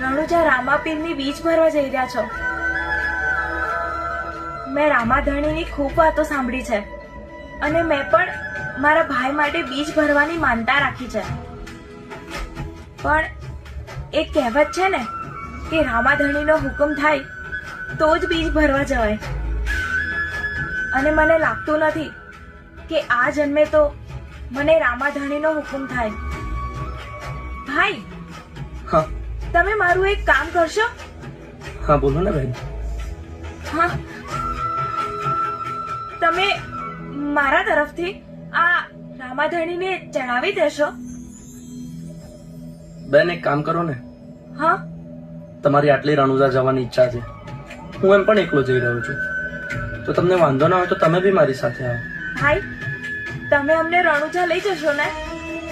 રણુજા રામાપીરની બીજ ભરવા જઈ રહ્યા છો? મેં રામાધણીની ખૂબ વાતો સાંભળી છે અને મેં પણ મારા ભાઈ માટે બીજ ભરવાની માનતા રાખી છે. પણ એક કહેવત છે ને કે રામાધણીનો હુકમ થાય તો જ બીજ ભરવા જવાય. અને મને લાગતું નથી કે આ જન્મે તો મને રામાધણીનો હુકમ થાય. ભાઈ, હા તમે મારું એક કામ કરશો? હા બોલો ને બેન. હા, તમે મારા તરફથી આ રામાધણીને ચડાવી દેશો? બેન એક કામ કરો ને, હા, તમારી આટલી રણુજા જવાની ઈચ્છા છે, હું એમ પણ એકલો જઈ રહ્યો છું, તો તમને વાંધો ના હોય તો તમે બી મારી સાથે આવો. ભાઈ, તમે અમને રણુજા લઈ જશો ને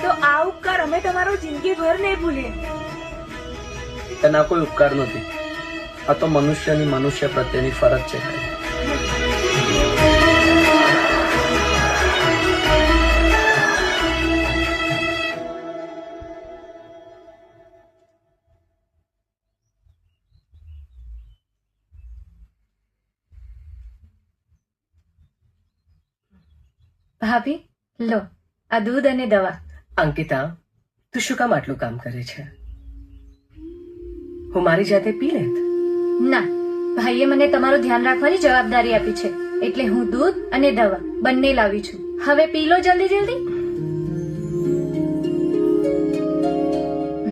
તો આ ઉપકાર અમે તમારો જિંદગીભર નહીં ભૂલીએ. એના કોઈ ઉપકાર નથી, આ તો મનુષ્યની મનુષ્ય પ્રત્યેની ફરજ છે. ભાભી, લો આ દૂધ અને દવા. અંકિતા, તું શું કામ આટલું કામ કરે છે? હું મારી જાતે પી લેત. ના, ભાઈએ મને તમારું ધ્યાન રાખવાની જવાબદારી આપી છે એટલે હું દૂધ અને દવા બંને લાવી છું. હવે પી લો જલ્દી જલ્દી.